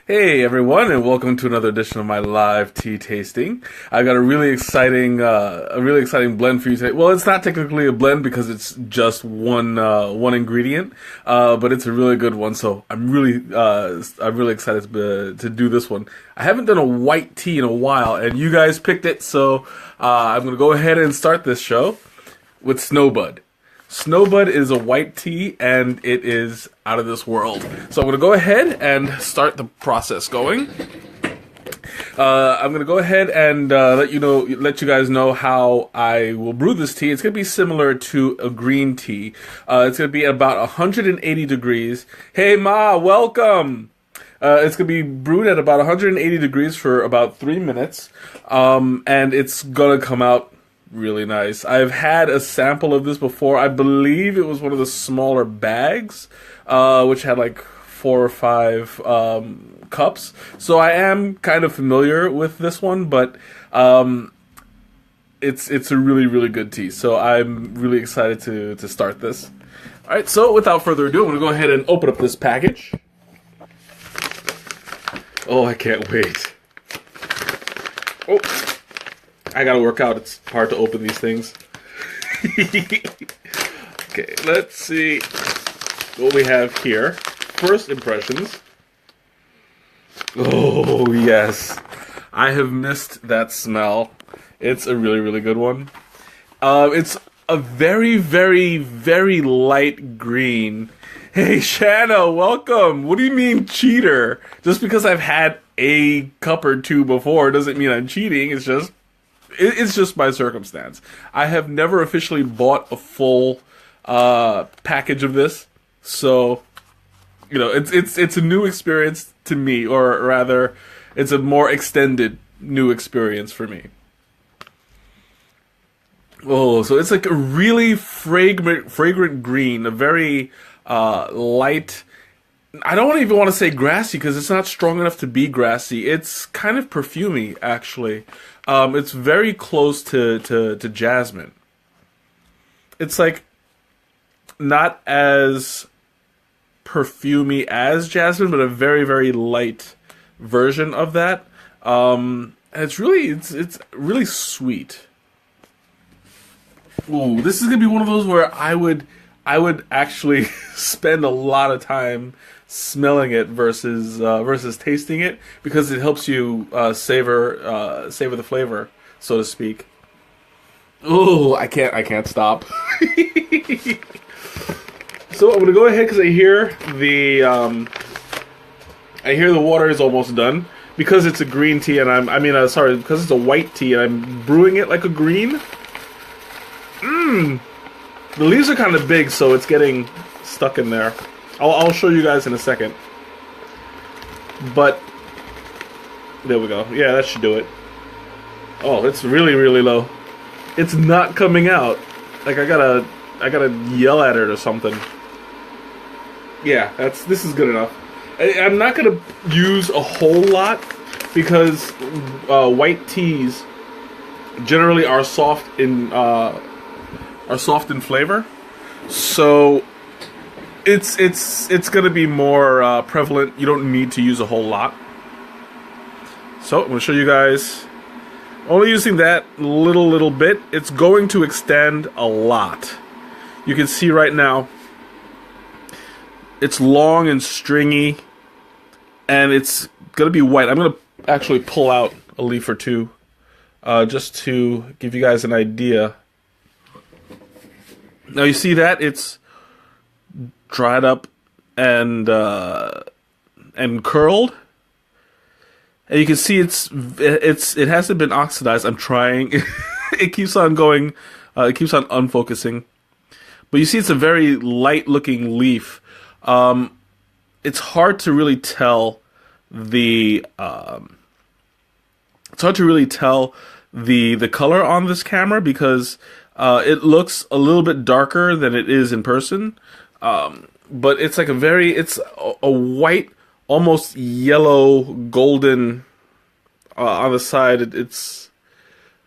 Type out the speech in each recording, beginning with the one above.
Hey everyone, and welcome to another edition of my live tea tasting. I've got a really exciting blend for you today. Well, it's not technically a blend because it's just one ingredient, but it's a really good one. So I'm really excited to do this one. I haven't done a white tea in a while, and you guys picked it, so I'm gonna go ahead and start this show with Snowbud. Snowbud is a white tea, and it is out of this world. So I'm going to go ahead and start the process going. I'm going to go ahead and let you guys know how I will brew this tea. It's going to be similar to a green tea. It's going to be about 180 degrees. Hey Ma, welcome! It's going to be brewed at about 180 degrees for about 3 minutes, and it's going to come out really nice. I've had a sample of this before. I believe it was one of the smaller bags, which had like 4 or 5 cups. So I am kind of familiar with this one, but it's a really good tea. So I'm really excited to start this. All right. So without further ado, I'm gonna go ahead and open up this package. Oh, I can't wait. Oh. I gotta work out. It's hard to open these things. Okay, let's see what we have here. First impressions. Oh, yes. I have missed that smell. It's a really good one. It's a very light green. Hey, Shanna, welcome. What do you mean, cheater? Just because I've had a cup or two before doesn't mean I'm cheating. It's just my circumstance. I have never officially bought a full package of this, so it's a new experience to me, or rather, it's a more extended new experience for me. Oh, so it's like a really fragrant green, a very light. I don't even want to say grassy because it's not strong enough to be grassy. It's kind of perfumey, actually. It's very close to jasmine. It's like not as perfumey as jasmine, but a very light version of that. And it's really sweet. Ooh, this is gonna be one of those where I would actually spend a lot of time smelling it versus tasting it, because it helps you savor the flavor, so to speak. Oh, I can't stop. So I'm gonna go ahead because I hear the water is almost done, because it's a green tea, and because it's a white tea and I'm brewing it like a green. The leaves are kind of big, so it's getting stuck in there. I'll show you guys in a second. But there we go. Yeah, that should do it. Oh, it's really low. It's not coming out. Like I gotta yell at it or something. Yeah, this is good enough. I'm not gonna use a whole lot because white teas generally are soft in flavor. So it's gonna be more prevalent. You don't need to use a whole lot. So I'm gonna show you guys. Only using that little bit. It's going to extend a lot. You can see right now. It's long and stringy, and it's gonna be white. I'm gonna actually pull out a leaf or two, just to give you guys an idea. Now you see that it's dried up and curled, and you can see it hasn't been oxidized. I'm trying. It keeps on going. It keeps on unfocusing, but you see it's a very light looking leaf. It's hard to really tell the color on this camera because it looks a little bit darker than it is in person. But it's like it's a white, almost yellow, golden on the side. It's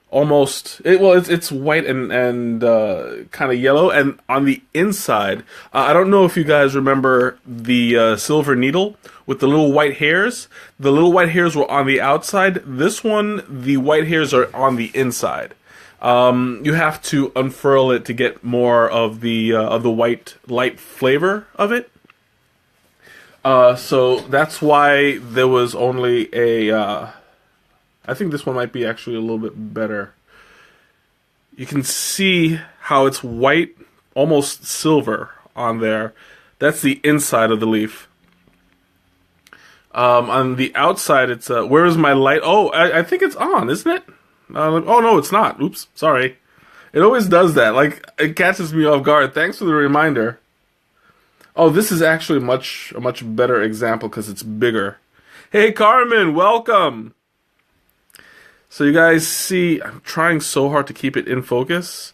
almost it's white and kind of yellow, and on the inside, I don't know if you guys remember the silver needle with the little white hairs. The little white hairs were on the outside. This one, the white hairs are on the inside. You have to unfurl it to get more of the white light flavor of it. So that's why there was only a I think this one might be actually a little bit better. You can see how it's white, almost silver on there. That's the inside of the leaf. On the outside, it's where is my light? Oh, I think it's on, isn't it? Oh no, it's not. Oops, sorry. It always does that. Like, it catches me off guard. Thanks for the reminder. Oh, this is actually a much better example because it's bigger. Hey, Carmen, welcome. So you guys see, I'm trying so hard to keep it in focus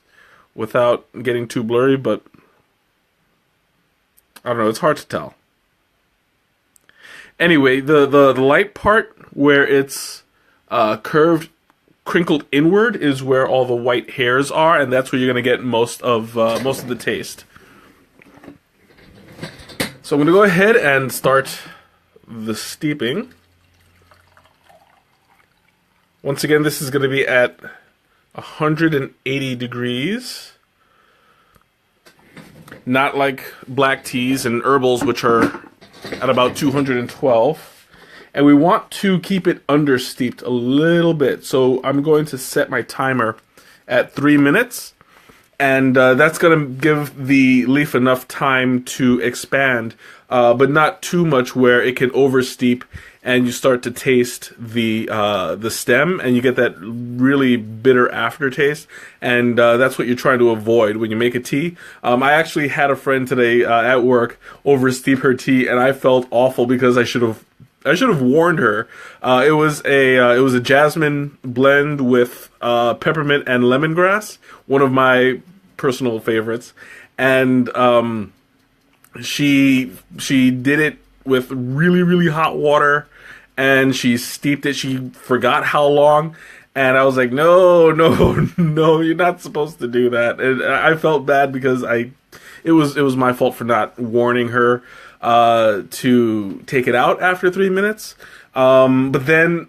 without getting too blurry, but I don't know, it's hard to tell. Anyway, the light part where it's curved, crinkled inward is where all the white hairs are, and that's where you're going to get most of the taste. So I'm going to go ahead and start the steeping. Once again, this is going to be at 180 degrees. Not like black teas and herbals, which are at about 212. And we want to keep it understeeped a little bit. So I'm going to set my timer at 3 minutes. And that's going to give the leaf enough time to expand, but not too much where it can oversteep and you start to taste the stem, and you get that really bitter aftertaste, and that's what you're trying to avoid when you make a tea. I actually had a friend today at work oversteep her tea, and I felt awful because I should have warned her. It was a jasmine blend with peppermint and lemongrass, one of my personal favorites, and she did it with really hot water, and she steeped it. She forgot how long, and I was like, no, you're not supposed to do that. And I felt bad because it was my fault for not warning her to take it out after 3 minutes. But then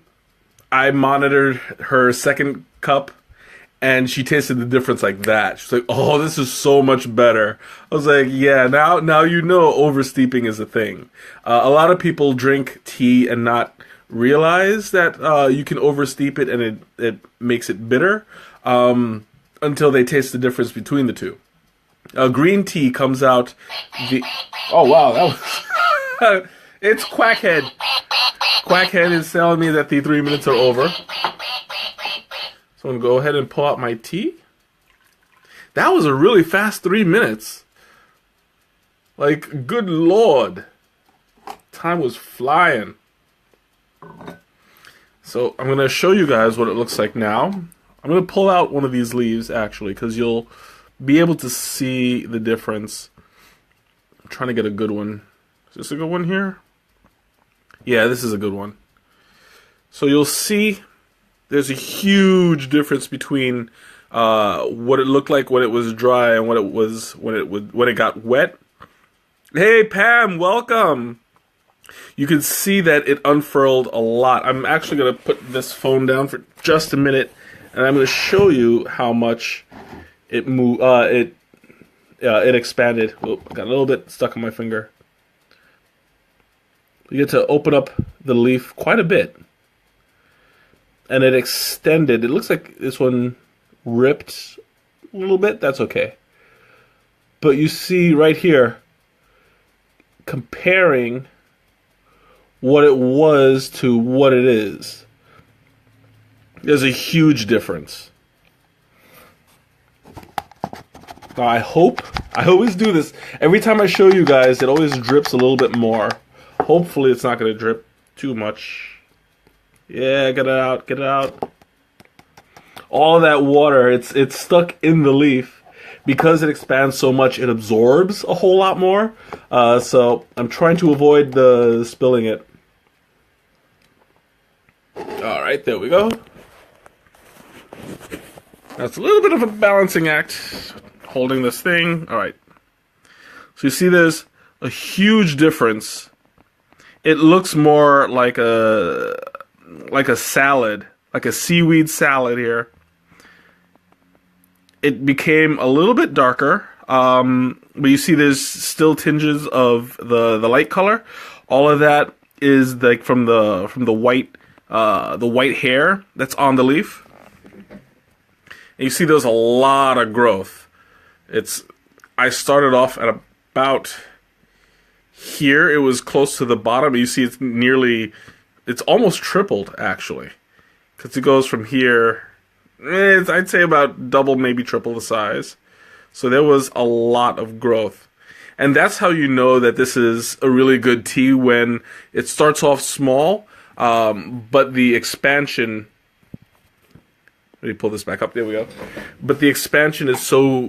I monitored her second cup, and she tasted the difference like that. She's like, oh, this is so much better. I was like, yeah, now you know oversteeping is a thing. A lot of people drink tea and not realize that you can oversteep it and it makes it bitter until they taste the difference between the two. Green tea comes out oh, wow, that was... It's Quackhead. Quackhead is telling me that the 3 minutes are over. So I'm going to go ahead and pull out my tea. That was a really fast 3 minutes. Like, good lord. Time was flying. So I'm going to show you guys what it looks like now. I'm going to pull out one of these leaves, actually, because you'll be able to see the difference. I'm trying to get a good one. Is this a good one here? Yeah, this is a good one. So you'll see there's a huge difference between what it looked like when it was dry and what it was when it got wet. Hey Pam, welcome. You can see that it unfurled a lot. I'm actually going to put this phone down for just a minute, and I'm going to show you how much it moved. It expanded. Oh, I got a little bit stuck on my finger. You get to open up the leaf quite a bit. And it extended. It looks like this one ripped a little bit. That's okay. But you see right here, comparing what it was to what it is, there's a huge difference. Now I always do this. Every time I show you guys, it always drips a little bit more. Hopefully it's not going to drip too much. Yeah, get it out. All that water, it's stuck in the leaf. Because it expands so much, it absorbs a whole lot more. So I'm trying to avoid the spilling it. Alright, there we go. That's a little bit of a balancing act, holding this thing. All right. So you see there's a huge difference. It looks more like a salad, like a seaweed salad here. It became a little bit darker, but you see there's still tinges of the light color. All of that is like from the white hair that's on the leaf. And you see there's a lot of growth. I started off at about here. It was close to the bottom. You see it's almost tripled actually. Because it goes from here, I'd say about double, maybe triple the size. So there was a lot of growth. And that's how you know that this is a really good tea, when it starts off small, but the expansion... Let me pull this back up. There we go. But the expansion is so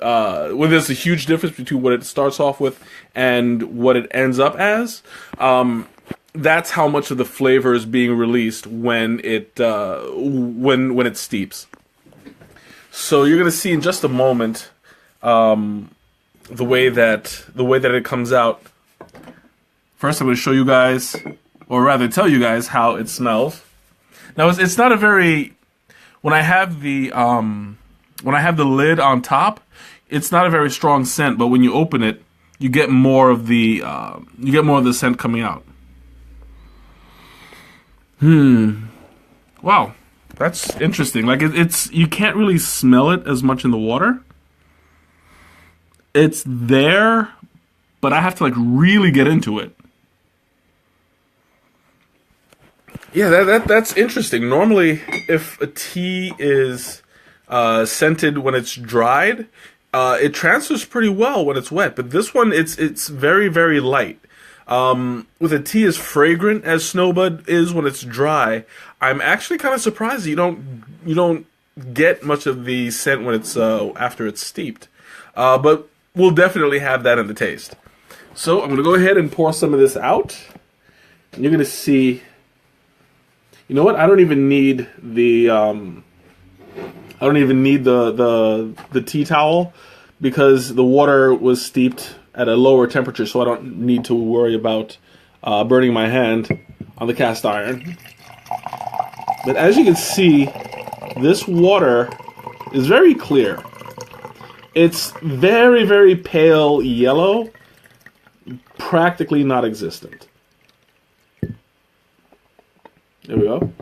well, there's a huge difference between what it starts off with and what it ends up as. That's how much of the flavor is being released when it steeps. So you're gonna see in just a moment the way that it comes out. First, I'm gonna show you guys, or rather tell you guys, how it smells. Now, it's not a very, when I have the lid on top, it's not a very strong scent. But when you open it, you get more of the scent coming out. Wow, that's interesting. Like it's you can't really smell it as much in the water. It's there, but I have to like really get into it. Yeah, that's interesting. Normally, if a tea is scented when it's dried, it transfers pretty well when it's wet. But this one, it's very, very light. With a tea as fragrant as Snowbud is when it's dry, I'm actually kind of surprised that you don't get much of the scent when it's after it's steeped. But we'll definitely have that in the taste. So I'm gonna go ahead and pour some of this out, and you're gonna see. You know what? I don't even need the tea towel, because the water was steeped at a lower temperature, so I don't need to worry about burning my hand on the cast iron. But as you can see, this water is very clear. It's very, very pale yellow, practically non-existent. There we go.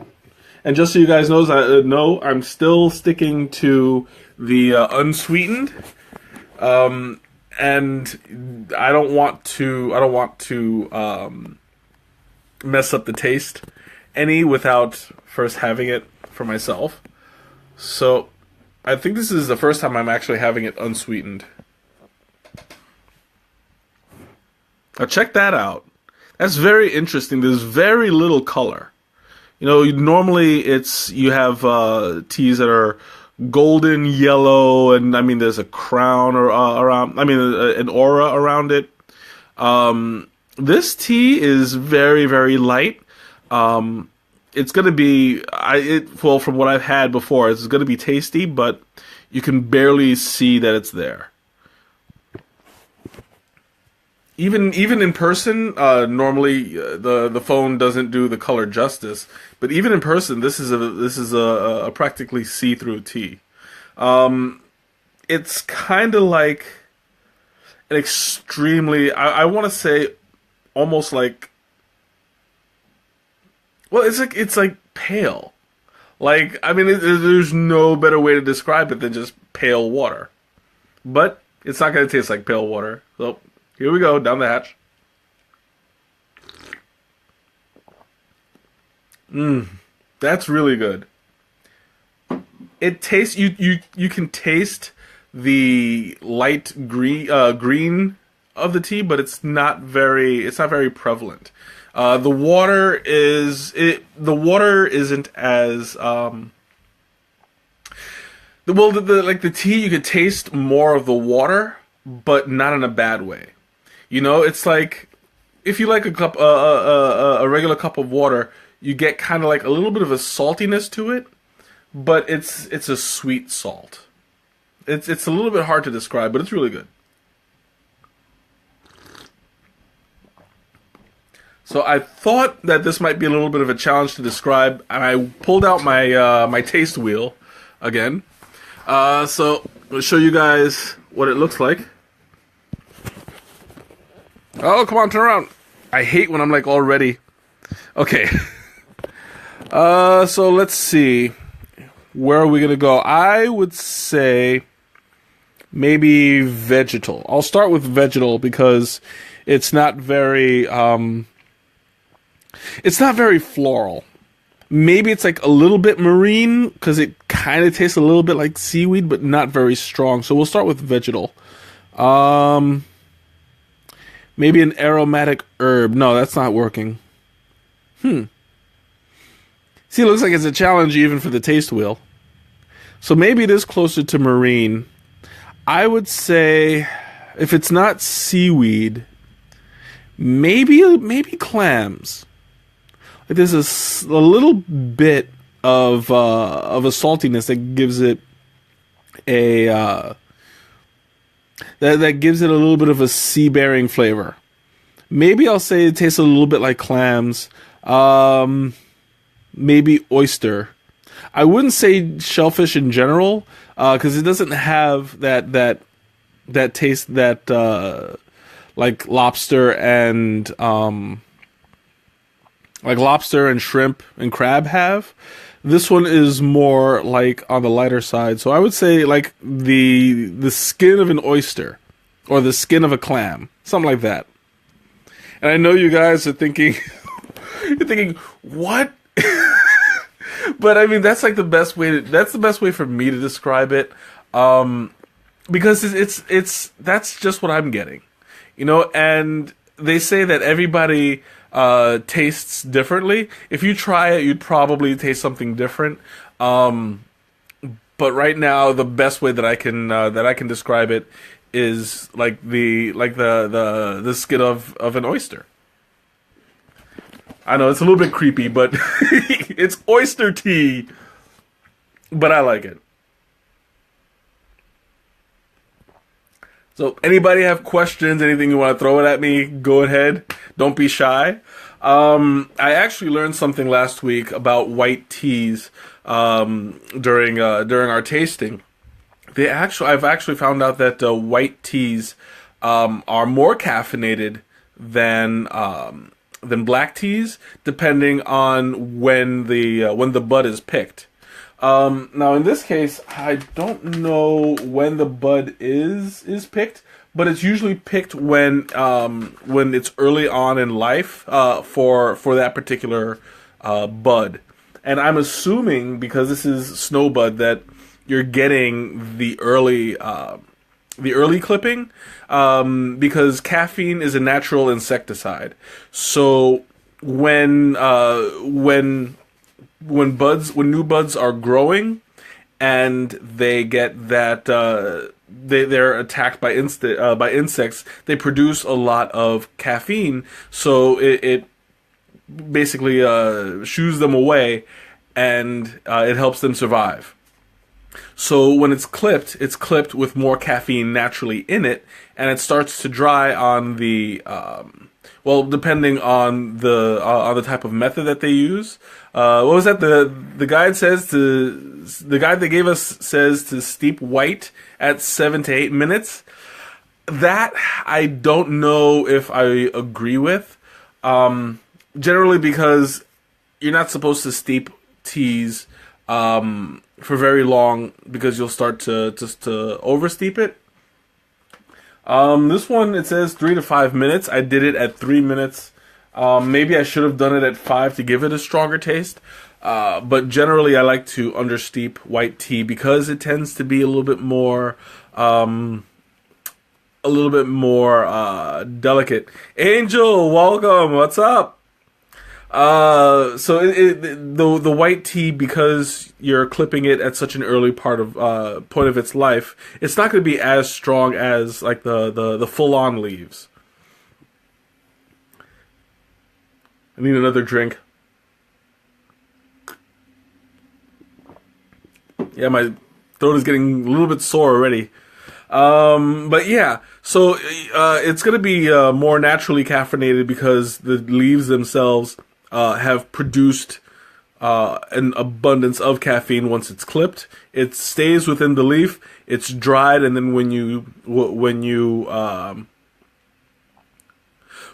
And just so you guys know, I'm still sticking to the unsweetened, and I don't want to mess up the taste any without first having it for myself. So I think this is the first time I'm actually having it unsweetened. Now check that out. That's very interesting. There's very little color. You know, normally you have teas that are golden yellow, and I mean there's a crown or around. I mean an aura around it. This tea is very, very light. It's gonna be well, from what I've had before, it's gonna be tasty, but you can barely see that it's there. Even in person, normally the phone doesn't do the color justice. But even in person, this is a practically see-through tea. It's kind of like an extremely, I want to say, almost like, well, it's like pale. Like, I mean, there's no better way to describe it than just pale water. But it's not going to taste like pale water. So here we go, down the hatch. That's really good. It tastes, you can taste the light green of the tea, but it's not very prevalent. The water isn't as the tea, you could taste more of the water, but not in a bad way. You know, it's like if you like a regular cup of water, you get kind of like a little bit of a saltiness to it, but it's a sweet salt. It's a little bit hard to describe, but it's really good. So I thought that this might be a little bit of a challenge to describe, and I pulled out my my taste wheel again. So I'll show you guys what it looks like. Oh, come on, turn around. I hate when I'm like all ready. Okay. So let's see. Where are we gonna go? I would say maybe vegetal. I'll start with vegetal because it's not very floral. Maybe it's like a little bit marine because it kind of tastes a little bit like seaweed, but not very strong. So we'll start with vegetal. Maybe an aromatic herb. No, that's not working. See, it looks like it's a challenge even for the taste wheel. So maybe it is closer to marine. I would say if it's not seaweed, maybe clams. Like there's a little bit of a saltiness that gives it that gives it a little bit of a sea-bearing flavor. Maybe I'll say it tastes a little bit like clams. Maybe oyster. I wouldn't say shellfish in general because it doesn't have that taste that like lobster and shrimp and crab have. This one is more like on the lighter side. So I would say like the skin of an oyster or the skin of a clam, something like that. And I know you guys are thinking, you're thinking, what? But I mean, that's like the best way. That's the best way for me to describe it, because it's that's just what I'm getting, you know. And they say that everybody tastes differently. If you try it, you'd probably taste something different. But right now, the best way that I can describe it is like the skin of an oyster. I know it's a little bit creepy, but it's oyster tea. But I like it. So, anybody have questions? Anything you want to throw it at me? Go ahead. Don't be shy. I actually learned something last week about white teas during our tasting. I've actually found out that white teas are more caffeinated than black teas, depending on when the bud is picked. Now, in this case, I don't know when the bud is picked, but it's usually picked when it's early on in life for that particular bud. And I'm assuming because this is Snowbud that you're getting the early clipping because caffeine is a natural insecticide. So when new buds are growing and they get that they're attacked by insects, they produce a lot of caffeine. So it basically shoos them away, and it helps them survive. So when it's clipped with more caffeine naturally in it, and it starts to dry on the depending on the type of method that they use. What was that? The guide they gave us says to steep white at 7 to 8 minutes. That I don't know if I agree with. Generally, because you're not supposed to steep teas for very long because you'll start to oversteep it. This one, it says 3 to 5 minutes. I did it at 3 minutes. Maybe I should have done it at 5 to give it a stronger taste. But generally, I like to understeep white tea because it tends to be a little bit more delicate. Angel, welcome. What's up? So the white tea, because you're clipping it at such an early point of its life, it's not going to be as strong as like the full-on leaves. I need another drink. Yeah, my throat is getting a little bit sore already. But yeah, so it's going to be more naturally caffeinated because the leaves themselves have produced an abundance of caffeine once it's clipped. It stays within the leaf. It's dried, and then when you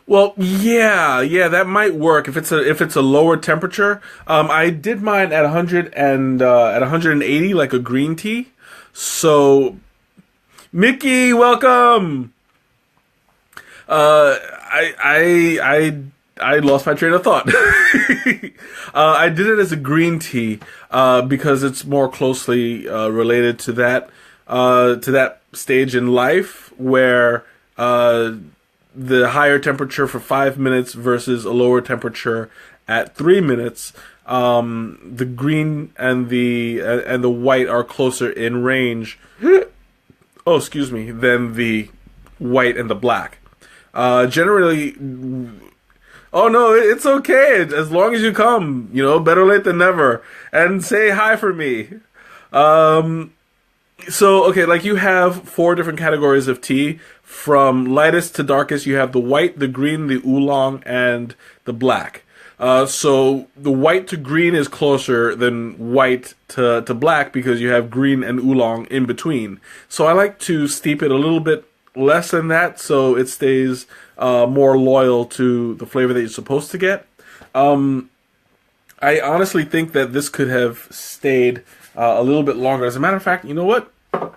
well, yeah, that might work if it's a lower temperature. I did mine at 100 and at 180, like a green tea. So, Mickey, welcome. I lost my train of thought. I did it as a green tea because it's more closely related to that stage in life where the higher temperature for 5 minutes versus a lower temperature at 3 minutes. The green and the white are closer in range. Oh, excuse me, than the white and the black. Generally. Oh no, it's okay. As long as you come, better late than never. And say hi for me. So, okay, like you have 4 different categories of tea. From lightest to darkest, you have the white, the green, the oolong, and the black. So the white to green is closer than white to black because you have green and oolong in between. So I like to steep it a little bit less than that so it stays more loyal to the flavor that you're supposed to get. I honestly think that this could have stayed a little bit longer. As a matter of fact, you know what? I'm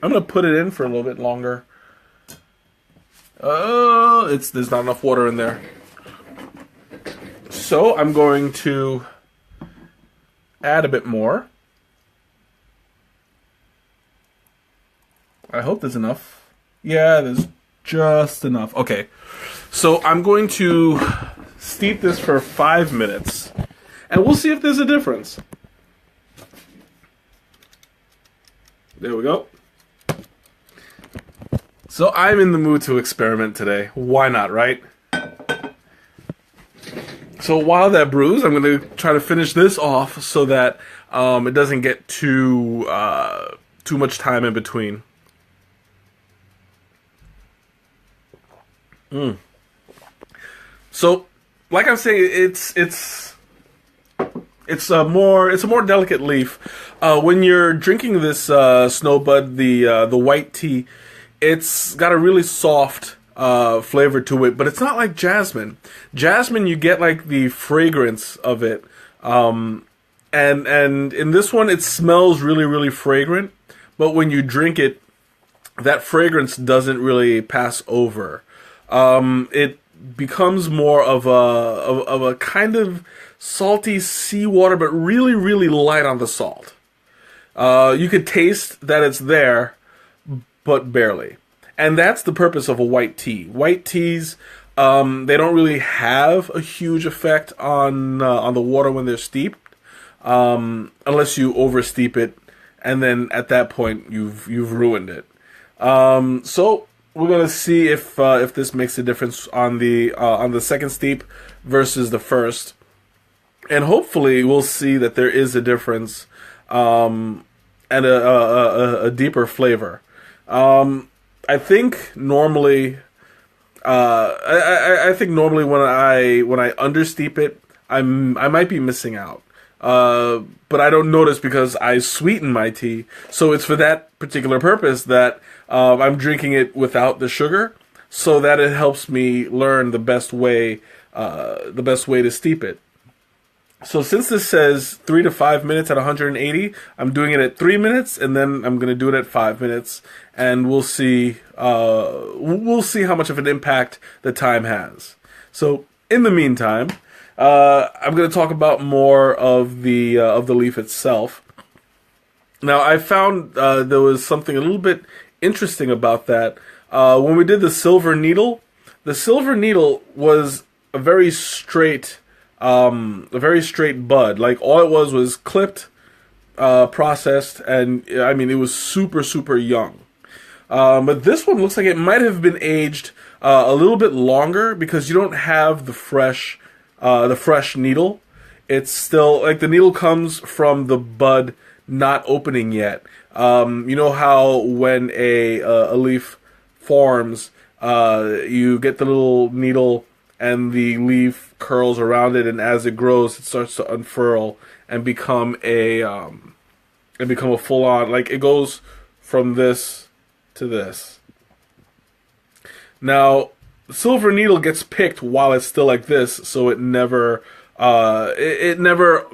going to put it in for a little bit longer. There's not enough water in there. So I'm going to add a bit more. I hope there's enough. Yeah, there's just enough. Okay. So I'm going to steep this for 5 minutes. And we'll see if there's a difference. There we go. So I'm in the mood to experiment today. Why not, right? So while that brews, I'm going to try to finish this off so that it doesn't get too much time in between. So, like I'm saying, it's a more delicate leaf. When you're drinking this Snowbud, the white tea, it's got a really soft flavor to it, but it's not like jasmine. Jasmine, you get like the fragrance of it, and in this one, it smells really, really fragrant. But when you drink it, that fragrance doesn't really pass over. It becomes more of a kind of salty seawater, but really, really light on the salt. You could taste that it's there, but barely. And that's the purpose of a white tea. White teas, they don't really have a huge effect on the water when they're steeped, unless you oversteep it, and then at that point you've ruined it. So we're gonna see if this makes a difference on the second steep versus the first, and hopefully we'll see that there is a difference and a deeper flavor. I think normally, I think normally when I understeep it, I might be missing out. But I don't notice because I sweeten my tea, so it's for that particular purpose that I'm drinking it without the sugar, so that it helps me learn the best way to steep it. So since this says 3 to 5 minutes at 180, I'm doing it at 3 minutes, and then I'm going to do it at 5 minutes, and we'll see how much of an impact the time has. So in the meantime, I'm going to talk about more of the leaf itself. Now, I found there was something a little bit interesting about that. When we did the silver needle was a very straight bud. Like, all it was clipped, processed, and I mean, it was super, super young. But this one looks like it might have been aged a little bit longer because you don't have the fresh needle. It's still like the needle comes from the bud not opening yet. You know how when a leaf forms, you get the little needle and the leaf curls around it, and as it grows, it starts to unfurl and become a full on, like, it goes from this to this. Now, silver needle gets picked while it's still like this, so it never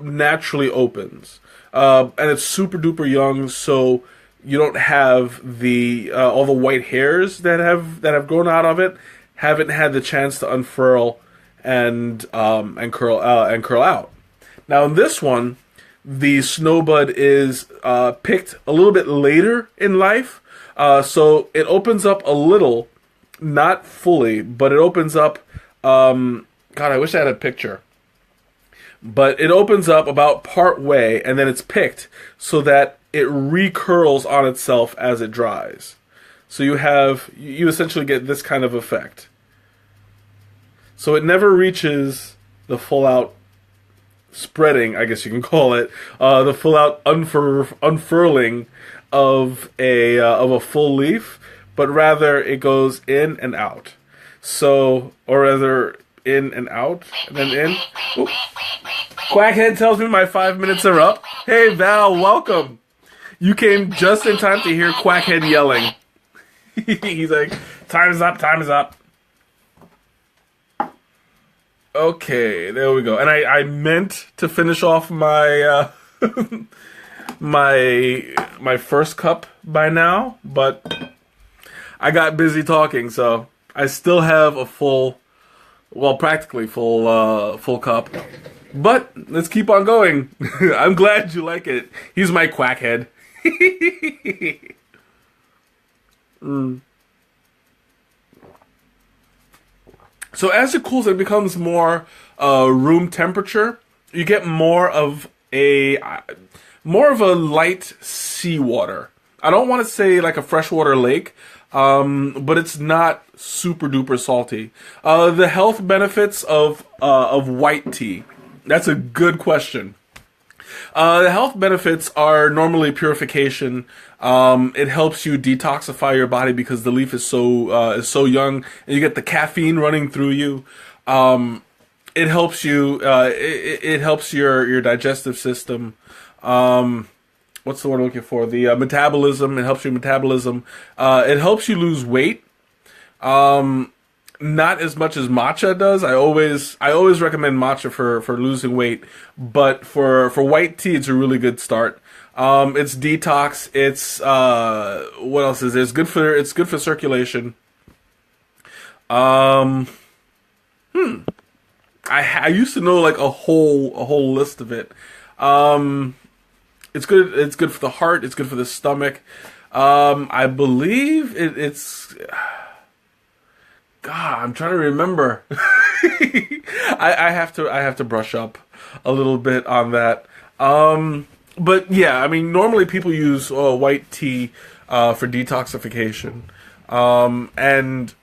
naturally opens, and it's super duper young, so you don't have the all the white hairs that have grown out of it haven't had the chance to unfurl and curl out. Now in this one, the Snowbud is picked a little bit later in life, so it opens up a little, not fully, but it opens up. God, I wish I had a picture. But it opens up about part way, and then it's picked so that it recurls on itself as it dries. So you essentially get this kind of effect. So it never reaches the full out spreading, I guess you can call it, the full out unfurling of a full leaf, but rather it goes in and out. So, or rather, in and out, and then in. Ooh. Quackhead tells me my 5 minutes are up. Hey Val, welcome. You came just in time to hear Quackhead yelling. He's like, time is up, time is up. Okay, there we go. And I meant to finish off my my first cup by now, but I got busy talking, so I still have a full, well, practically full cup. But let's keep on going. I'm glad you like it. He's my Quackhead. So as it cools, it becomes more room temperature. You get more of a light seawater. I don't want to say like a freshwater lake, but it's not super duper salty. The health benefits of white tea. That's a good question. The health benefits are normally purification. It helps you detoxify your body because the leaf is so young, and you get the caffeine running through you. It helps you. It helps your digestive system. What's the word I'm looking for? The metabolism. It helps your metabolism. It helps you lose weight. Not as much as matcha does. I always recommend matcha for losing weight, but for white tea, it's a really good start. It's detox. It's what else is there? It's good for circulation. I used to know like a whole list of it. It's good. It's good for the heart. It's good for the stomach. I believe it's. God, I'm trying to remember. I have to brush up a little bit on that. But yeah, I mean, normally people use white tea for detoxification. And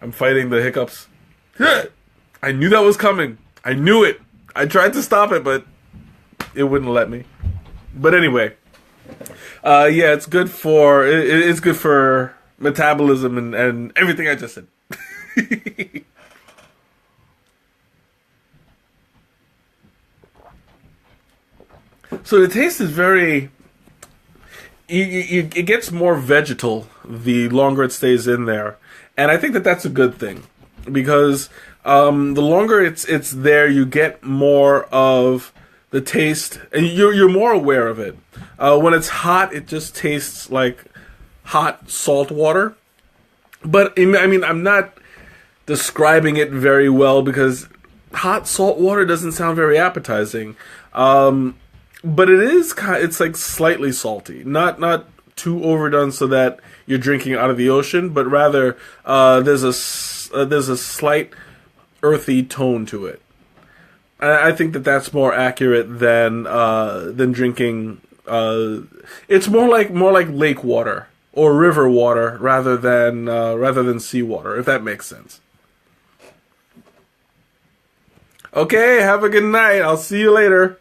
I'm fighting the hiccups. I knew that was coming. I knew it. I tried to stop it, but it wouldn't let me. But anyway, yeah, it's good for it's good for metabolism and everything I just said. So the taste is very. It gets more vegetal the longer it stays in there, and I think that that's a good thing because the longer it's there, you get more of the taste, and you're more aware of it. When it's hot, it just tastes like hot salt water. But I mean, I'm not describing it very well because hot salt water doesn't sound very appetizing. But it's like slightly salty, not too overdone so that you're drinking out of the ocean, but rather there's a slight earthy tone to it. I think that that's more accurate than drinking. It's more like lake water or river water rather than seawater, if that makes sense. Okay, have a good night. I'll see you later.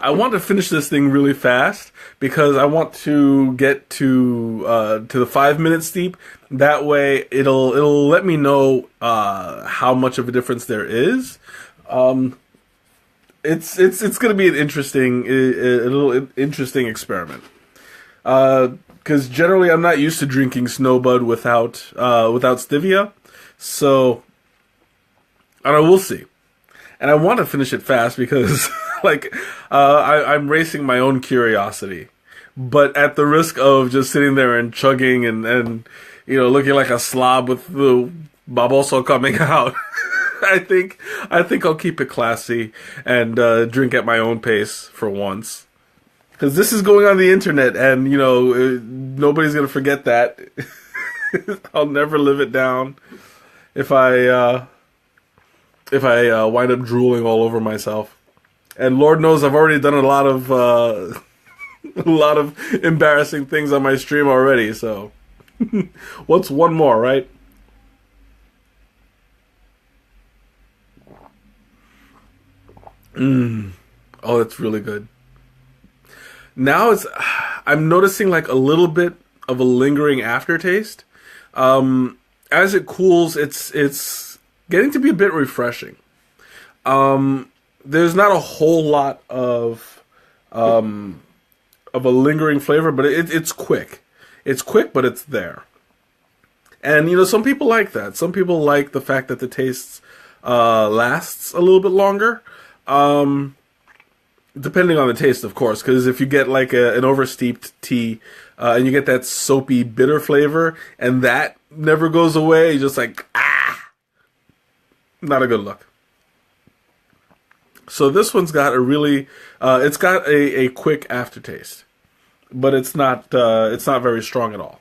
I want to finish this thing really fast because I want to get to the 5 minute steep. That way, it'll let me know how much of a difference there is. It's going to be an interesting a little interesting experiment. Because generally I'm not used to drinking Snowbud without stevia, so I don't know, we'll see. And I want to finish it fast because like I'm racing my own curiosity, but at the risk of just sitting there and chugging and looking like a slob with the baboso coming out. I think I'll keep it classy and drink at my own pace for once. Because this is going on the internet, and nobody's gonna forget that. I'll never live it down if I wind up drooling all over myself. And Lord knows I've already done a lot of a lot of embarrassing things on my stream already. So what's one more, right? Oh, that's really good. Now I'm noticing like a little bit of a lingering aftertaste. As it cools, it's getting to be a bit refreshing. There's not a whole lot of a lingering flavor, but it's quick. It's quick, but it's there. And some people like that. Some people like the fact that the taste lasts a little bit longer. Depending on the taste, of course, because if you get like an oversteeped tea and you get that soapy bitter flavor and that never goes away, you're just like, not a good look. So this one's got a really, it's got a quick aftertaste, but it's not very strong at all.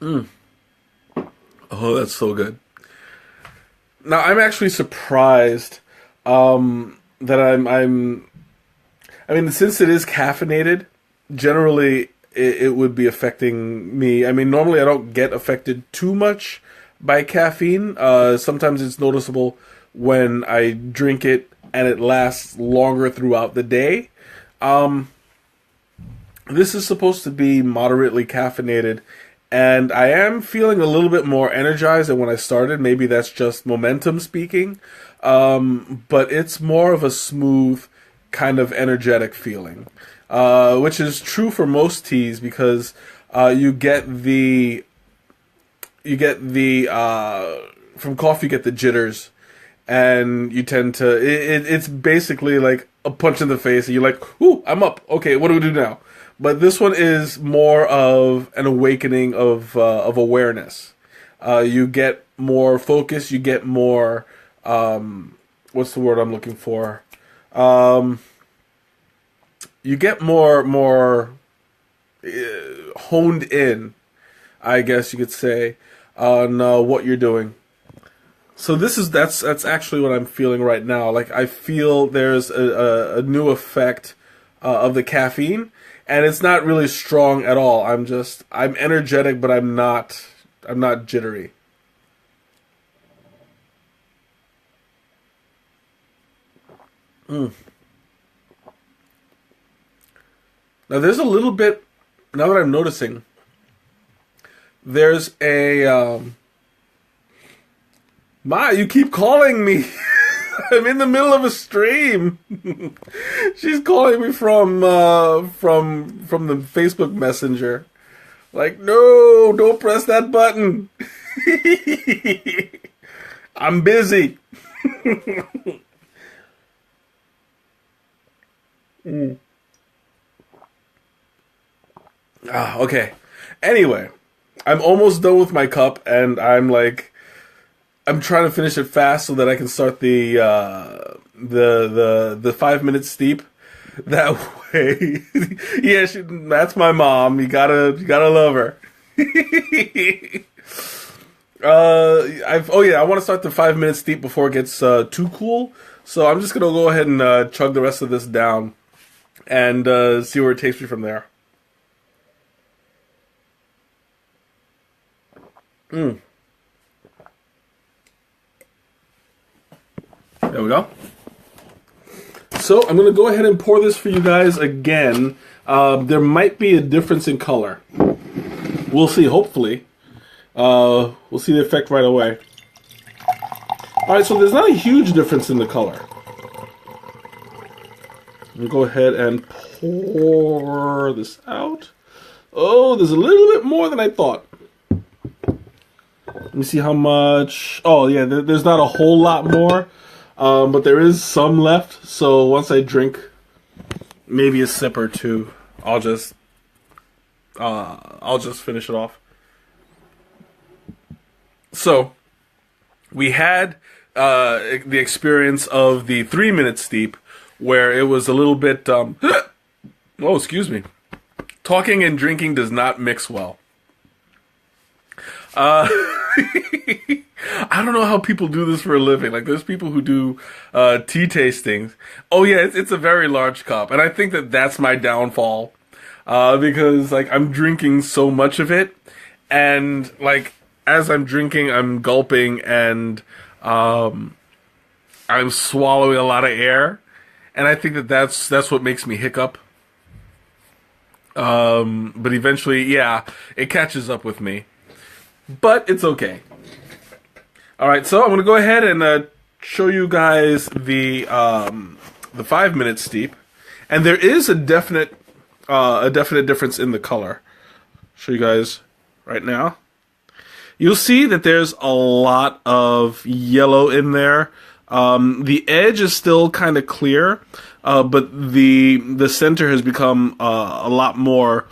Oh, that's so good. Now I'm actually surprised that I mean, since it is caffeinated, generally it would be affecting me. I mean, normally I don't get affected too much by caffeine. Sometimes it's noticeable when I drink it and it lasts longer throughout the day. This is supposed to be moderately caffeinated, and I am feeling a little bit more energized than when I started. Maybe that's just momentum speaking. But it's more of a smooth, kind of energetic feeling. Which is true for most teas because you get the from coffee you get the jitters, and you tend to it's basically like a punch in the face and you're like, ooh, I'm up. Okay, what do we do now? But this one is more of an awakening of awareness. You get more focus. You get more. What's the word I'm looking for? You get more honed in, I guess you could say, on what you're doing. So that's actually what I'm feeling right now. Like I feel there's a new effect of the caffeine. And it's not really strong at all. I'm energetic, but I'm not jittery. Now there's a little bit, now that I'm noticing, there's a, Ma, you keep calling me. I'm in the middle of a stream. She's calling me from the Facebook Messenger. Like, no, don't press that button. I'm busy. Okay. Anyway, I'm almost done with my cup, and I'm trying to finish it fast so that I can start the 5 minute steep. That way, yeah, that's my mom. You gotta love her. I want to start the 5 minute steep before it gets too cool. So I'm just gonna go ahead and chug the rest of this down and see where it takes me from there. There we go. So I'm going to go ahead and pour this for you guys again. There might be a difference in color. We'll see, hopefully. We'll see the effect right away. Alright, so there's not a huge difference in the color. I'm going to go ahead and pour this out. Oh, there's a little bit more than I thought. Let me see how much. Oh, yeah, there's not a whole lot more. But there is some left. So once I drink maybe a sip or two, I'll just finish it off. So we had the experience of the 3-minute steep, where it was a little bit. Oh, excuse me. Talking and drinking does not mix well. I don't know how people do this for a living. Like, there's people who do tea tastings. Oh yeah, it's a very large cup, and I think that's my downfall. Because like I'm drinking so much of it, and like as I'm drinking, I'm gulping and I'm swallowing a lot of air, and I think that's what makes me hiccup. But eventually, yeah, it catches up with me. But it's okay. All right, so I'm going to go ahead and show you guys the 5-minute steep, and there is a definite difference in the color. Show you guys right now. You'll see that there's a lot of yellow in there. The edge is still kind of clear, but the center has become a lot more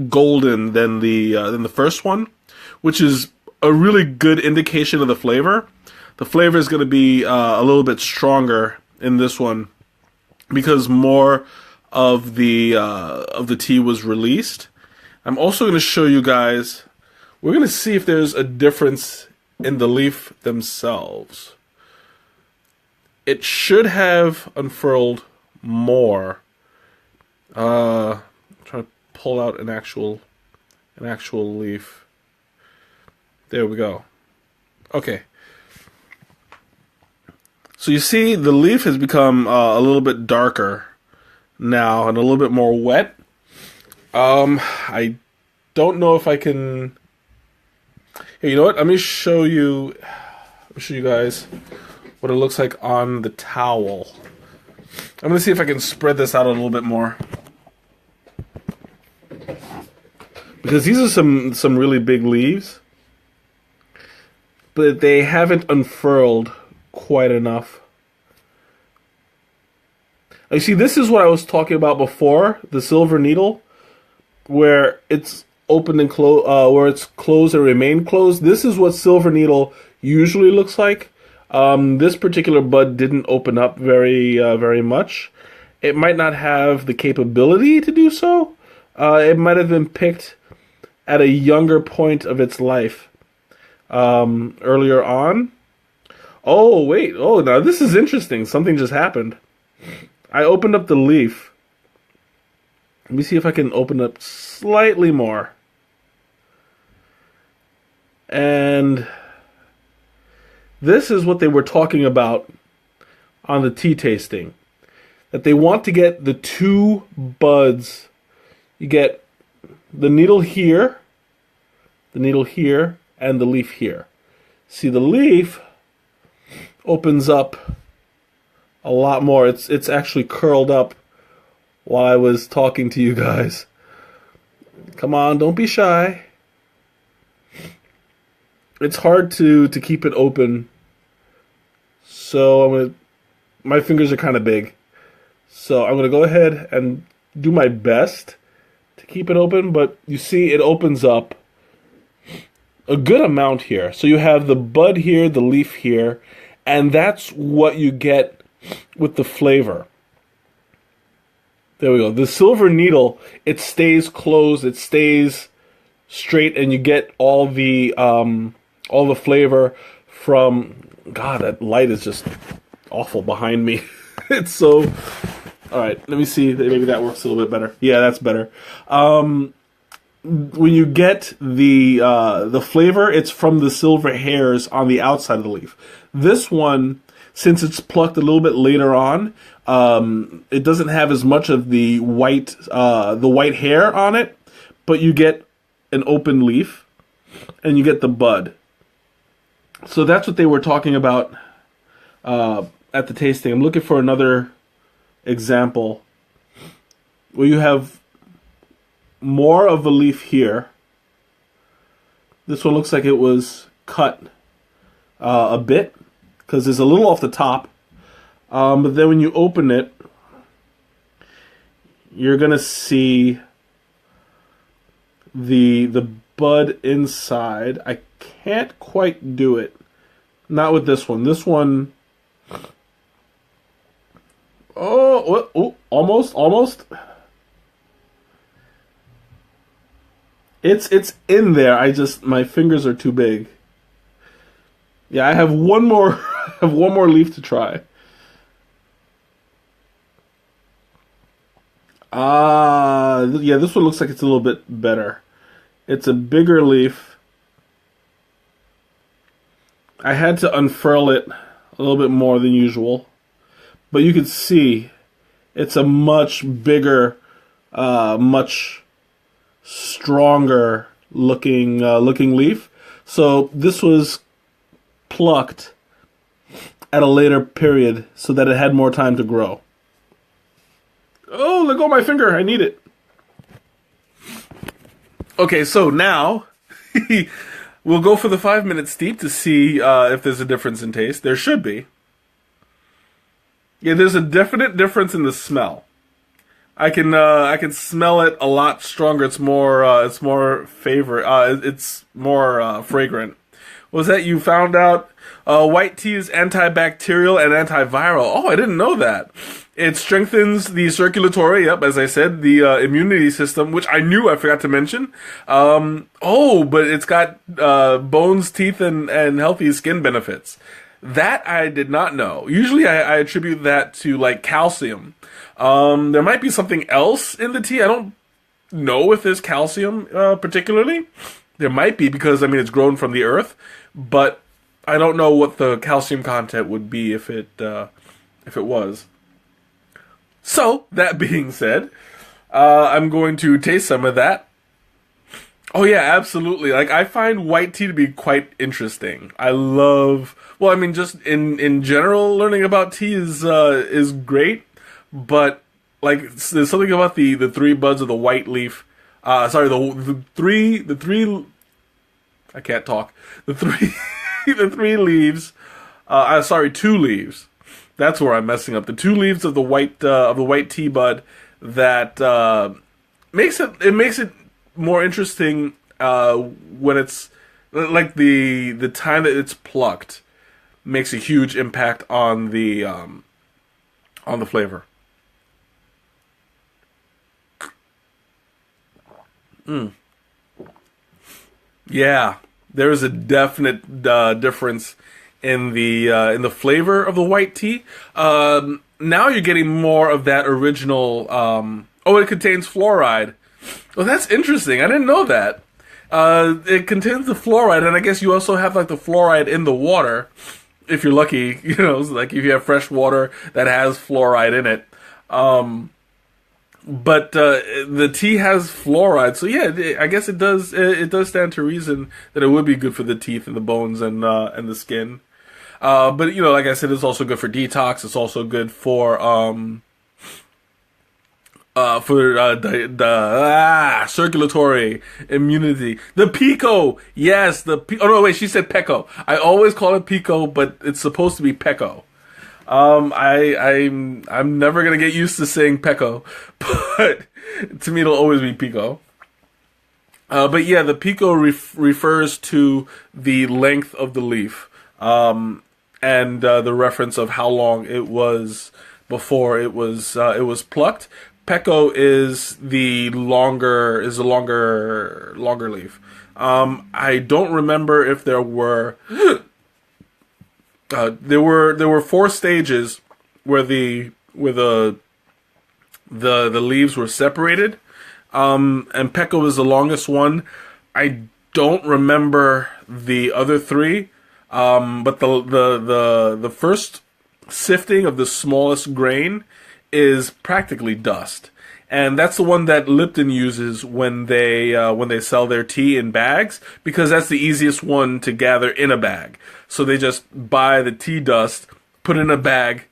golden than the first one, which is a really good indication of the flavor. The flavor is going to be a little bit stronger in this one because more of the tea was released. I'm also going to show you guys. We're going to see if there's a difference in the leaf themselves. It should have unfurled more. I'm trying to pull out an actual leaf. There we go. Okay. So you see the leaf has become a little bit darker now and a little bit more wet. I don't know if I can. Hey, you know what? Let me show you guys what it looks like on the towel. I'm going to see if I can spread this out a little bit more. Because these are some really big leaves. But they haven't unfurled quite enough. You see, this is what I was talking about before, the silver needle, where it's open and closed, where it's closed and remain closed. This is what silver needle usually looks like. This particular bud didn't open up very much. It might not have the capability to do so. It might have been picked at a younger point of its life, earlier on. Oh, wait. Oh, now this is interesting. Something just happened. I opened up the leaf. Let me see if I can open up slightly more. And this is what they were talking about on the tea tasting. That they want to get the two buds. You get the needle here, and the leaf here. See, the leaf opens up a lot more. It's actually curled up while I was talking to you guys. Come on, don't be shy. It's hard to keep it open. So my fingers are kind of big. So I'm going to go ahead and do my best to keep it open, but you see it opens up a good amount here. So you have the bud here, the leaf here, and that's what you get with the flavor. There we go. The silver needle, it stays closed, it stays straight, and you get all the flavor from. God, that light is just awful behind me. It's so. All right, let me see. Maybe that works a little bit better. Yeah, that's better. When you get the flavor, it's from the silver hairs on the outside of the leaf. This one, since it's plucked a little bit later on, it doesn't have as much of the white hair on it, but you get an open leaf and you get the bud. So that's what they were talking about at the tasting. I'm looking for another example where you have more of a leaf here. This one looks like it was cut a bit because there's a little off the top. But then when you open it, you're going to see the bud inside. I can't quite do it. Not with this one. This one... Oh, almost. It's in there. My fingers are too big. Yeah, I have one more leaf to try. Yeah, this one looks like it's a little bit better. It's a bigger leaf. I had to unfurl it a little bit more than usual. But you can see it's a much bigger, much stronger looking leaf. So this was plucked at a later period so that it had more time to grow. Oh, let go of my finger. I need it. Okay, so now we'll go for the 5-minute steep to see if there's a difference in taste. There should be. Yeah, there's a definite difference in the smell. I can smell it a lot stronger. It's more fragrant. Was that you found out white tea is antibacterial and antiviral? Oh, I didn't know that. It strengthens the circulatory, as I said, the immunity system, which I knew I forgot to mention. But it's got bones, teeth, and healthy skin benefits. That I did not know. Usually I attribute that to like calcium. There might be something else in the tea. I don't know if there's calcium particularly. There might be because, it's grown from the earth. But I don't know what the calcium content would be if it was. So, that being said, I'm going to taste some of that. Oh yeah, absolutely. Like, I find white tea to be quite interesting. I love... Well, just in general, learning about tea is great, but like there's something about the three buds of the white leaf. The three. I can't talk. The three leaves. Two leaves. That's where I'm messing up. The two leaves of the white tea bud that makes it more interesting when it's like the time that it's plucked. Makes a huge impact on the flavor. Yeah, there is a definite difference in the flavor of the white tea. Now you're getting more of that original. It contains fluoride. Well, that's interesting. I didn't know that. It contains the fluoride, and I guess you also have like the fluoride in the water. If you're lucky, like if you have fresh water that has fluoride in it. But the tea has fluoride, so yeah, I guess it does stand to reason that it would be good for the teeth and the bones and the skin. But like I said, it's also good for detox. It's also good for circulatory immunity. The pico, yes, oh no, wait, she said peco. I always call it pico, but it's supposed to be peco. I'm never gonna get used to saying peco, but to me it'll always be pico. But yeah, the pico refers to the length of the leaf, and the reference of how long it was before it was plucked. Pecco is the longer leaf. I don't remember if there were there were 4 stages where the leaves were separated, and Pecco is the longest one. I don't remember the other 3, but the first sifting of the smallest grain is practically dust. And that's the one that Lipton uses when they sell their tea in bags, because that's the easiest one to gather in a bag. So they just buy the tea dust, put it in a bag,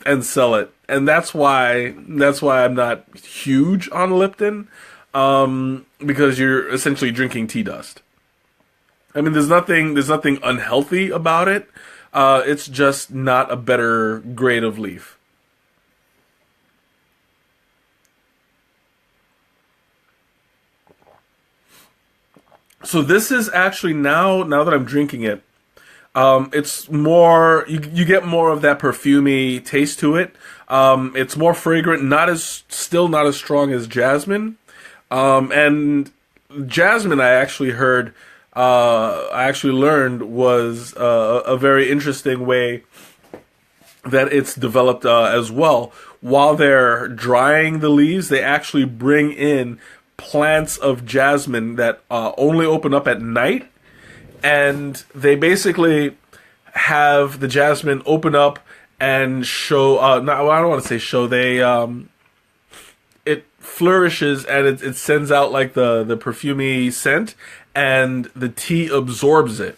and sell it. And that's why I'm not huge on Lipton, because you're essentially drinking tea dust. I mean, there's nothing unhealthy about it. It's just not a better grade of leaf. So this is actually now that I'm drinking it, it's more, you get more of that perfumey taste to it. It's more fragrant, still not as strong as jasmine. And jasmine, I actually learned was a very interesting way that it's developed as well. While they're drying the leaves, they actually bring in plants of jasmine that only open up at night, and they basically have the jasmine open up and show. No, I don't want to say show. It flourishes and it sends out like the perfumey scent, and the tea absorbs it.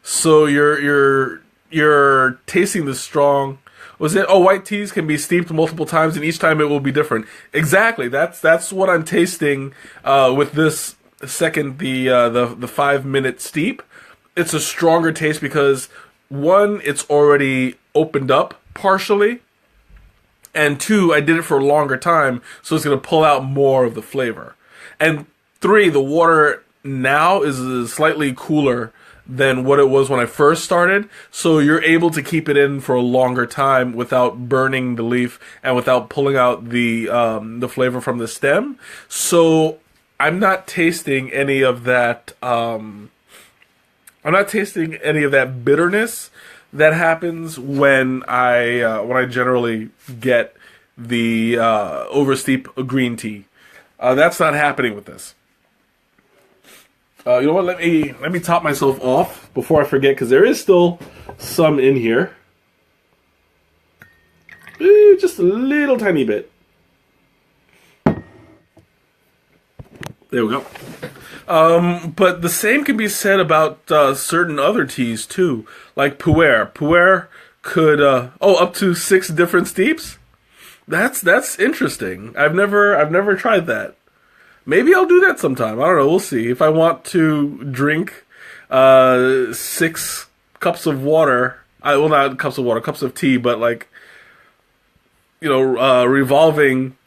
So you're tasting the strong. Was it? Oh, white teas can be steeped multiple times, and each time it will be different. Exactly. That's what I'm tasting with this second, the 5-minute steep. It's a stronger taste because, one, it's already opened up partially, and two, I did it for a longer time, so it's going to pull out more of the flavor. And three, the water now is slightly cooler than what it was when I first started, so you're able to keep it in for a longer time without burning the leaf and without pulling out the flavor from the stem. So I'm not tasting any of that. I'm not tasting any of that bitterness that happens when I generally get the oversteep green tea. That's not happening with this. You know what? Let me top myself off before I forget, because there is still some in here. Just a little tiny bit. There we go. But the same can be said about certain other teas too, like pu'er. Pu'er could up to 6 different steeps. That's interesting. I've never tried that. Maybe I'll do that sometime. I don't know. We'll see. If I want to drink 6 cups of water, well, not cups of water, cups of tea, but like, revolving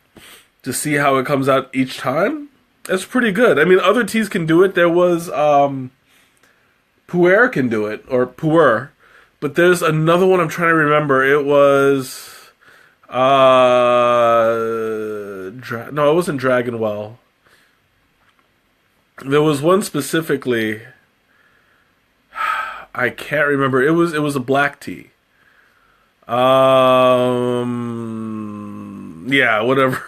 to see how it comes out each time. That's pretty good. I mean, other teas can do it. There was pu'er can do it, or pu'er, but there's another one I'm trying to remember. It was no, it wasn't Dragonwell. There was one specifically. I can't remember. It was a black tea. Yeah, whatever.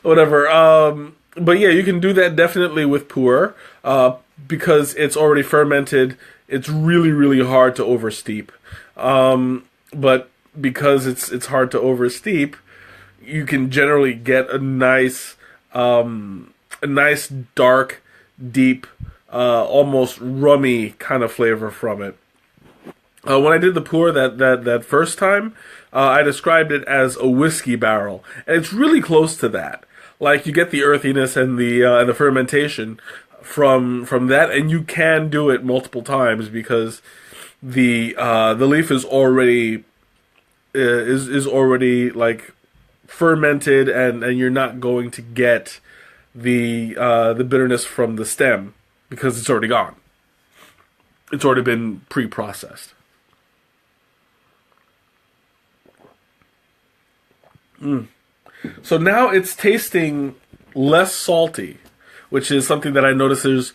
Whatever. But yeah, you can do that definitely with pu'er, because it's already fermented. It's really, really hard to oversteep. But because it's hard to oversteep, you can generally get a nice dark, deep, almost rummy kind of flavor from it. When I did the pu'er that first time, I described it as a whiskey barrel, and it's really close to that. Like, you get the earthiness and the fermentation from that, and you can do it multiple times because the leaf is already like fermented, and you're not going to get the bitterness from the stem because it's already gone. It's already been pre-processed. So now it's tasting less salty, which is something that I noticed. There's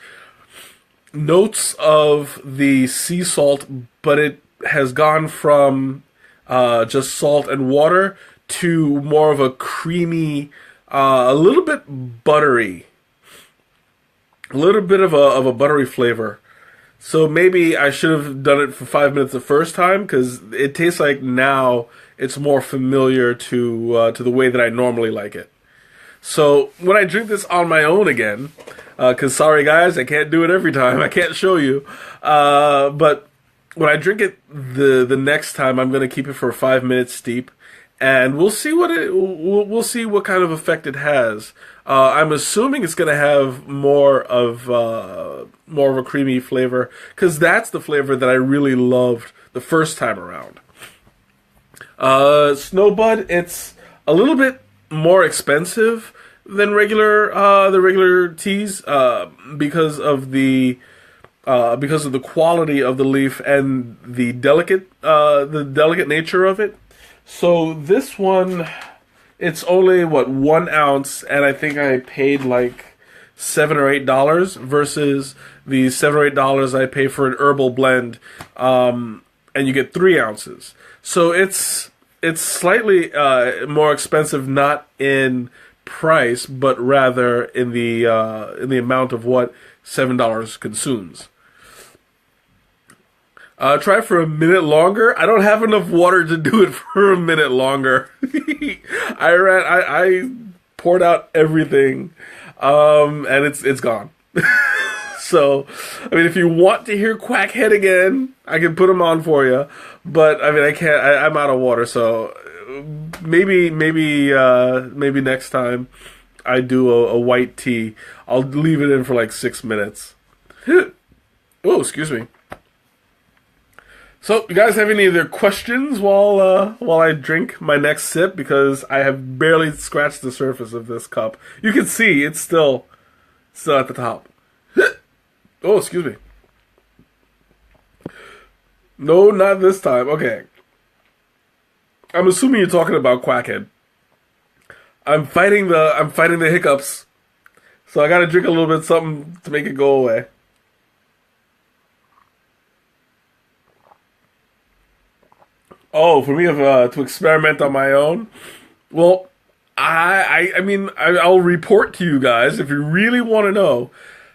notes of the sea salt, but it has gone from just salt and water to more of a creamy, a little bit buttery, a little bit of a buttery flavor So maybe I should have done it for 5 minutes the first time because it tastes like now it's more familiar to the way that I normally like it. So when I drink this on my own again, because sorry guys, I can't do it every time. I can't show you. But when I drink it the next time, I'm going to keep it for 5 minutes steep, and we'll see we'll see what kind of effect it has. I'm assuming it's going to have more of a creamy flavor because that's the flavor that I really loved the first time around. Snowbud, it's a little bit more expensive than the regular teas because of the quality of the leaf and the delicate nature of it. So this one, it's only 1 ounce, and I think I paid like $7 or $8 versus the $7 or $8 I pay for an herbal blend, and you get 3 ounces. So it's slightly more expensive, not in price, but rather in the amount of what $7 consumes. Try for a minute longer. I don't have enough water to do it for a minute longer. I poured out everything, and it's gone. So, I mean, if you want to hear Quackhead again, I can put him on for you. But I mean, I can't. I'm out of water, so maybe next time I do a white tea, I'll leave it in for like 6 minutes. Oh, excuse me. So, you guys have any other questions while I drink my next sip? Because I have barely scratched the surface of this cup. You can see it's still at the top. Oh, excuse me. No, not this time. Okay. I'm assuming you're talking about Quackhead. I'm fighting the hiccups, so I gotta drink a little bit of something to make it go away. Oh, for me to experiment on my own? Well, I mean, I'll report to you guys if you really want to know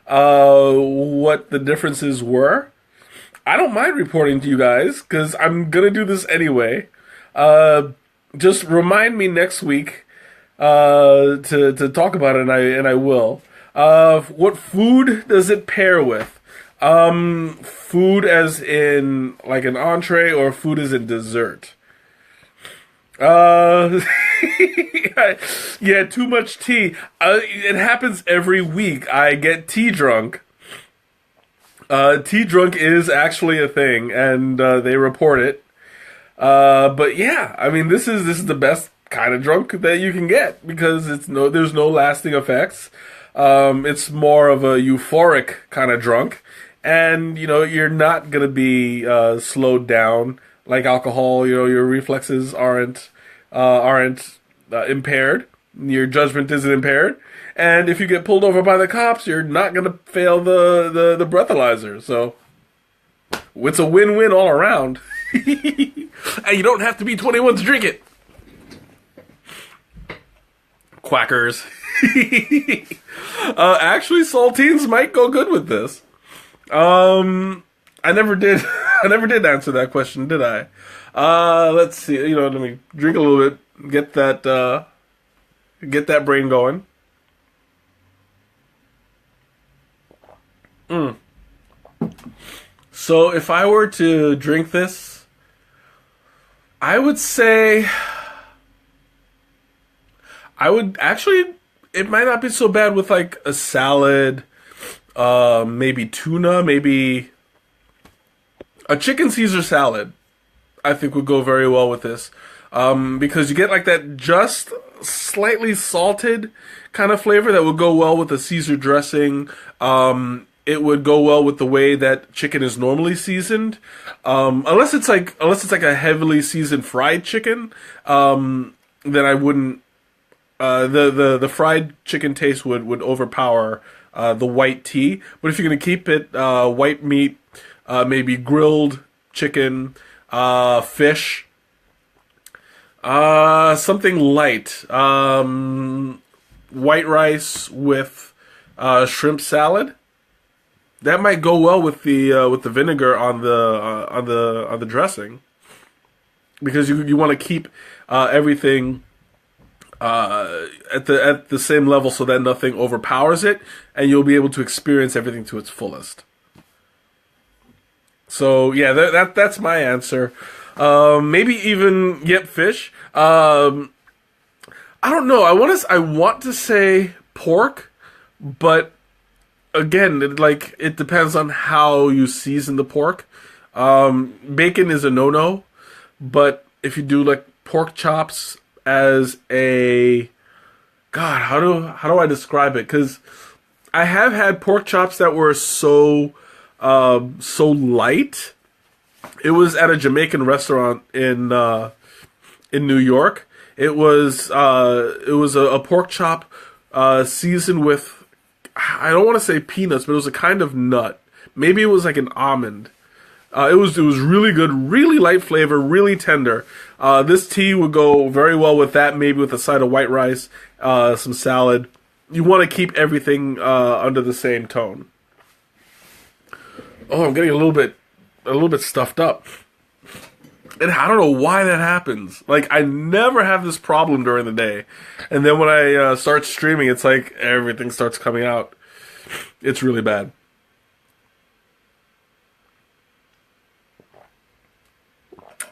what the differences were. I don't mind reporting to you guys because I'm gonna do this anyway. Just remind me next week to talk about it, and I will. What food does it pair with? Food as in like an entree, or food as in dessert? Yeah, too much tea. It happens every week. I get tea drunk. Tea drunk is actually a thing, and they report it. But yeah, I mean, this is the best kind of drunk that you can get because there's no lasting effects. It's more of a euphoric kind of drunk, and you're not gonna be slowed down like alcohol. Your reflexes aren't impaired. Your judgment isn't impaired. And if you get pulled over by the cops, you're not going to fail the breathalyzer. So it's a win-win all around. And you don't have to be 21 to drink it. Quackers. Actually, saltines might go good with this. I never did. I never did answer that question, did I? Let's see. Let me drink a little bit. Get that brain going. So if I were to drink this, I would say it might not be so bad with like a salad, maybe tuna, maybe a chicken Caesar salad. I think would go very well with this, because you get like that just slightly salted kind of flavor that would go well with the Caesar dressing. It would go well with the way that chicken is normally seasoned, unless it's like a heavily seasoned fried chicken. Then I wouldn't. The fried chicken taste would overpower the white tea. But if you're gonna keep it white meat, maybe grilled chicken, fish, something light, white rice with shrimp salad. That might go well with the vinegar on the dressing, because you want to keep everything at the same level so that nothing overpowers it, and you'll be able to experience everything to its fullest. So yeah, that's my answer. Maybe even yep, fish. I don't know. I want to say pork, but again, it depends on how you season the pork. Bacon is a no-no, but if you do like pork chops as a, God, how do I describe it? Because I have had pork chops that were so light. It was at a Jamaican restaurant in New York. It was a pork chop seasoned with, I don't want to say peanuts, but it was a kind of nut. Maybe it was like an almond. It was really good, really light flavor, really tender. This tea would go very well with that, maybe with a side of white rice, some salad. You want to keep everything under the same tone. Oh, I'm getting a little bit stuffed up. And I don't know why that happens. Like, I never have this problem during the day. And then when I start streaming, it's like everything starts coming out. It's really bad.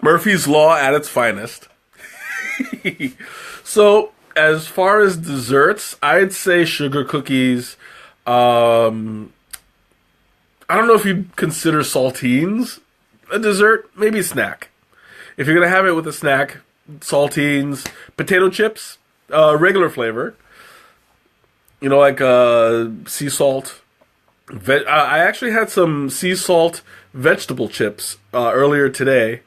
Murphy's Law at its finest. So, as far as desserts, I'd say sugar cookies. I don't know if you'd consider saltines a dessert. Maybe a snack. If you're going to have it with a snack, saltines, potato chips, regular flavor. You know, like sea salt. I actually had some sea salt vegetable chips earlier today.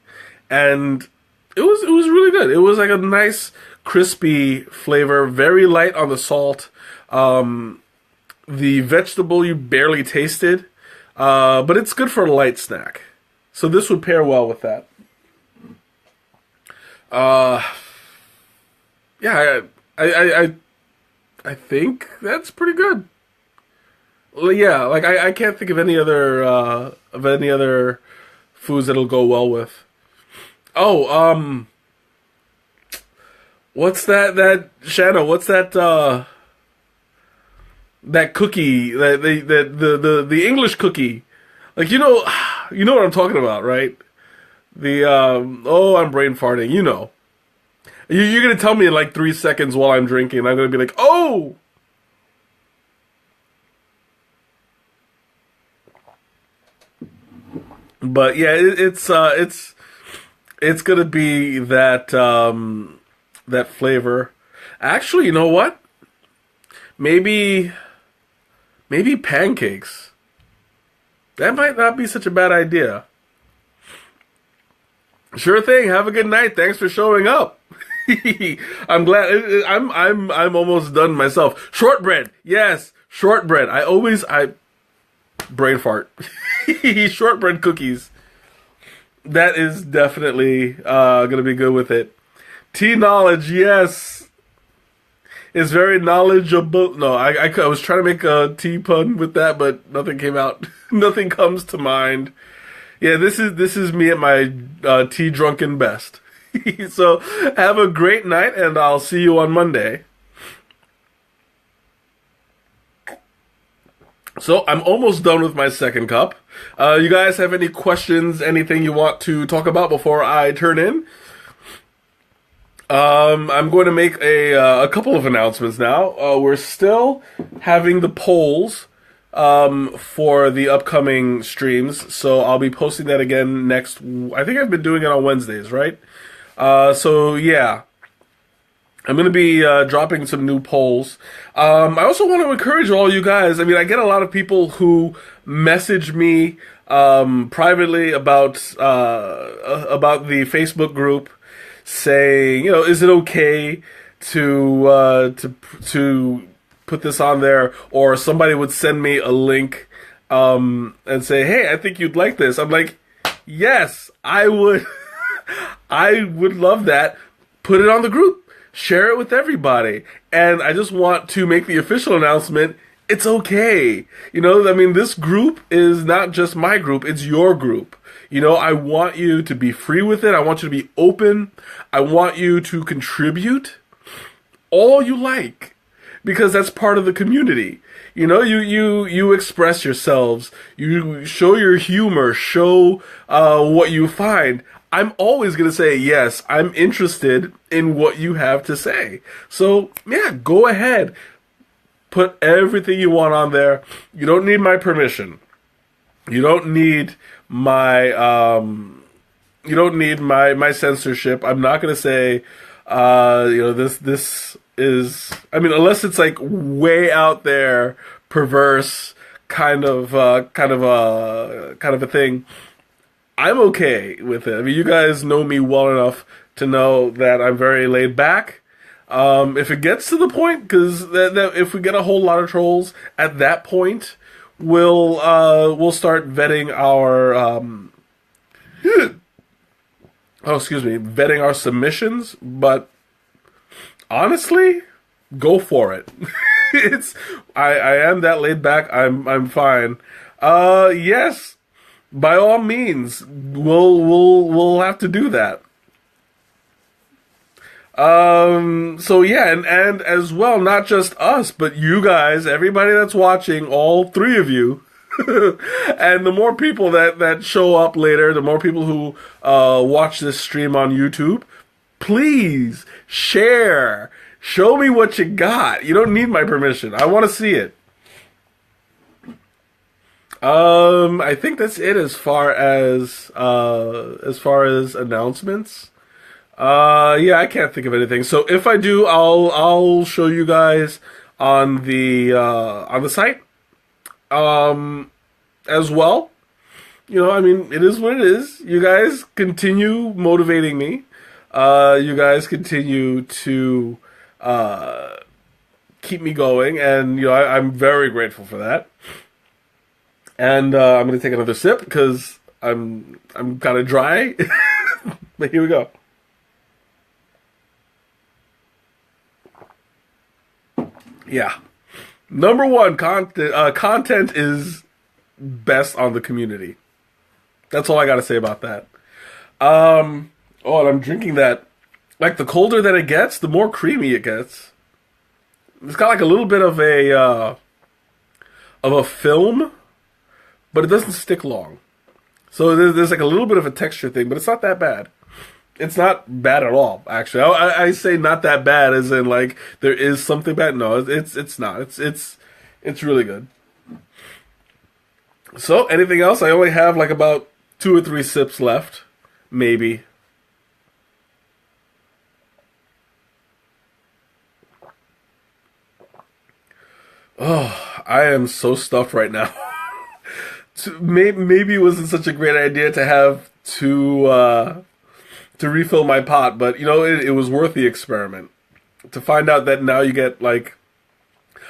And it was really good. It was like a nice, crispy flavor, very light on the salt. The vegetable you barely tasted, but it's good for a light snack. So this would pair well with that. Yeah, I think that's pretty good. Yeah, like I can't think of any other foods that'll go well with. Oh, what's that Shanna? What's that cookie, the English cookie? Like, you know what I'm talking about, right? I'm brain farting. You know, you're gonna tell me in like 3 seconds while I'm drinking. I'm gonna be like, oh. But yeah, it's gonna be that that flavor. Actually, you know what? Maybe pancakes. That might not be such a bad idea. Sure thing. Have a good night. Thanks for showing up. I'm glad. I'm almost done myself. Shortbread. Yes, shortbread. I brain fart. Shortbread cookies. That is definitely gonna be good with it. Tea knowledge, yes. It's very knowledgeable. No, I was trying to make a tea pun with that, but nothing came out. Nothing comes to mind. Yeah, this is me at my tea drunken best. So have a great night, and I'll see you on Monday. So I'm almost done with my second cup. You guys have any questions, anything you want to talk about before I turn in? I'm going to make a couple of announcements now. We're still having the polls for the upcoming streams, so I'll be posting that again next. I think I've been doing it on Wednesdays, right? So yeah, I'm going to be dropping some new polls. I also want to encourage all you guys. I mean, I get a lot of people who message me privately about the Facebook group, saying, is it okay to put this on there? Or somebody would send me a link and say, hey, I think you'd like this. I'm like, yes, I would. I would love that. Put it on the group. Share it with everybody. And I just want to make the official announcement. It's okay. You know, I mean, this group is not just my group, it's your group. You know, I want you to be free with it. I want you to be open. I want you to contribute all you like, because that's part of the community. You know, you express yourselves. You show your humor. Show what you find. I'm always going to say, yes, I'm interested in what you have to say. So, yeah, go ahead. Put everything you want on there. You don't need my permission. You don't need my my censorship. I'm not going to say this is, I mean, unless it's like way out there, perverse kind of a thing. I'm okay with it. I mean, you guys know me well enough to know that I'm very laid back. If it gets to the point, because if we get a whole lot of trolls at that point, we'll start vetting our vetting our submissions. But honestly, go for it. I am that laid back. I'm fine. Yes, by all means, we'll have to do that. So yeah, and as well, not just us, but you guys, everybody that's watching, all three of you, and the more people that show up later, the more people who watch this stream on YouTube, please share. Show me what you got. You don't need my permission. I want to see it. I think that's it as far as announcements. Yeah, I can't think of anything. So if I do, I'll show you guys on the site. As well. You know, I mean, it is what it is. You guys continue motivating me. You guys continue to keep me going, and you know, I'm very grateful for that. And I'm gonna take another sip because I'm kind of dry. But here we go. Yeah. Number one, content is best on the community. That's all I got to say about that. And I'm drinking that. Like, the colder that it gets, the more creamy it gets. It's got like a little bit of a film, but it doesn't stick long. So there's like a little bit of a texture thing, but it's not that bad. It's not bad at all, actually. I say not that bad as in like there is something bad. No, it's not. It's really good. So anything else? I only have like about 2 or 3 sips left, maybe. Oh, I am so stuffed right now. Maybe it wasn't such a great idea to have to refill my pot, but you know, it was worth the experiment. To find out that now you get like,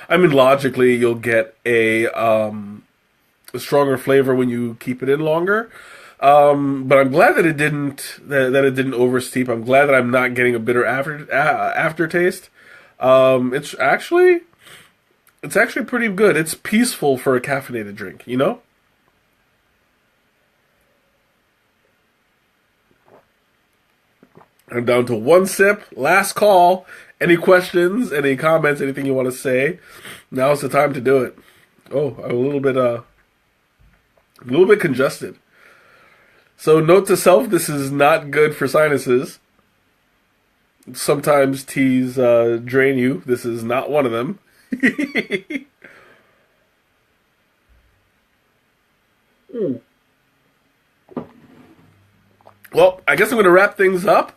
I mean, logically you'll get a stronger flavor when you keep it in longer. But I'm glad that it didn't oversteep. I'm glad that I'm not getting a bitter aftertaste. It's actually pretty good. It's peaceful for a caffeinated drink, you know? I'm down to 1 sip. Last call. Any questions, any comments, anything you want to say? Now's the time to do it. Oh, I'm a little bit congested. So note to self, this is not good for sinuses. Sometimes teas drain you. This is not one of them. Well, I guess I'm going to wrap things up.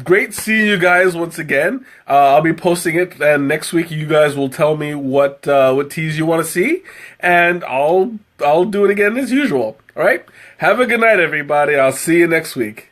Great seeing you guys once again. I'll be posting it, and next week you guys will tell me what teas you want to see, and I'll do it again as usual. All right? Have a good night, everybody. I'll see you next week.